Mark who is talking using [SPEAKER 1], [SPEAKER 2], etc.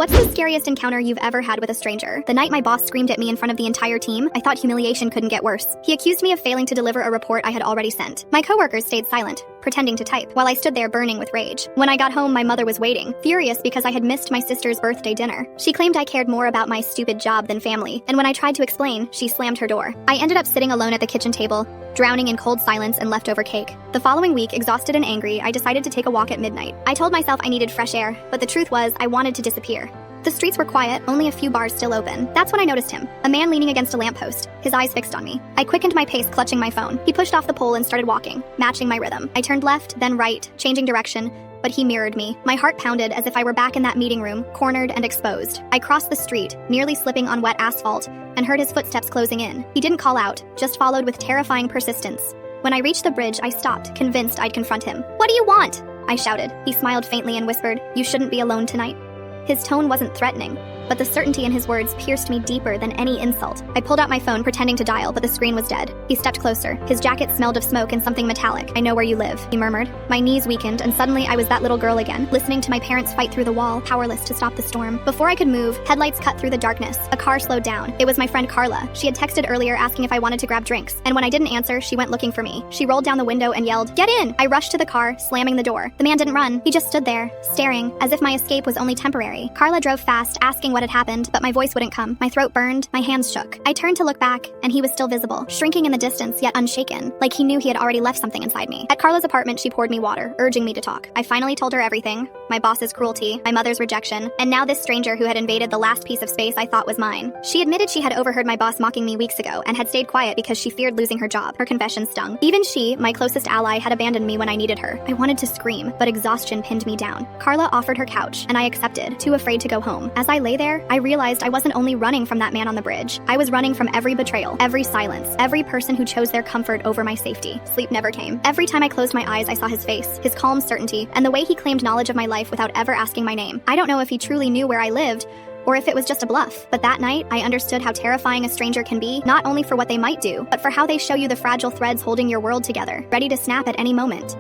[SPEAKER 1] What's the scariest encounter you've ever had with a stranger? The night my boss screamed at me in front of the entire team, I thought humiliation couldn't get worse. He accused me of failing to deliver a report I had already sent. My coworkers stayed silent, pretending to type, while I stood there burning with rage. When I got home, my mother was waiting, furious because I had missed my sister's birthday dinner. She claimed I cared more about my stupid job than family, and when I tried to explain, she slammed her door. I ended up sitting alone at the kitchen table, drowning in cold silence and leftover cake. The following week, exhausted and angry, I decided to take a walk at midnight. I told myself I needed fresh air, but the truth was, I wanted to disappear. The streets were quiet, only a few bars still open. That's when I noticed him, a man leaning against a lamppost, his eyes fixed on me. I quickened my pace, clutching my phone. He pushed off the pole and started walking, matching my rhythm. I turned left, then right, changing direction, but he mirrored me. My heart pounded as if I were back in that meeting room, cornered and exposed. I crossed the street, nearly slipping on wet asphalt, and heard his footsteps closing in. He didn't call out, just followed with terrifying persistence. When I reached the bridge, I stopped, convinced I'd confront him. "What do you want?" I shouted. He smiled faintly and whispered, "You shouldn't be alone tonight." His tone wasn't threatening, but the certainty in his words pierced me deeper than any insult. I pulled out my phone, pretending to dial, but the screen was dead. He stepped closer. His jacket smelled of smoke and something metallic. "I know where you live," he murmured. My knees weakened, and suddenly I was that little girl again, listening to my parents fight through the wall, powerless to stop the storm. Before I could move, headlights cut through the darkness. A car slowed down. It was my friend Carla. She had texted earlier asking if I wanted to grab drinks, and when I didn't answer, she went looking for me. She rolled down the window and yelled, "Get in!" I rushed to the car, slamming the door. The man didn't run. He just stood there, staring, as if my escape was only temporary. Carla drove fast, asking what had happened, but my voice wouldn't come. My throat burned, my hands shook. I turned to look back, and he was still visible, shrinking in the distance, yet unshaken, like he knew he had already left something inside me. At Carla's apartment, she poured me water, urging me to talk. I finally told her everything: my boss's cruelty, my mother's rejection, and now this stranger who had invaded the last piece of space I thought was mine. She admitted she had overheard my boss mocking me weeks ago and had stayed quiet because she feared losing her job. Her confession stung. Even she, my closest ally, had abandoned me when I needed her. I wanted to scream, but exhaustion pinned me down. Carla offered her couch, and I accepted, too afraid to go home. As I lay there, I realized I wasn't only running from that man on the bridge. I was running from every betrayal, every silence, every person who chose their comfort over my safety. Sleep never came. Every time I closed my eyes, I saw his face, his calm certainty, and the way he claimed knowledge of my life without ever asking my name. I don't know if he truly knew where I lived, or if it was just a bluff. But that night, I understood how terrifying a stranger can be, not only for what they might do, but for how they show you the fragile threads holding your world together, ready to snap at any moment.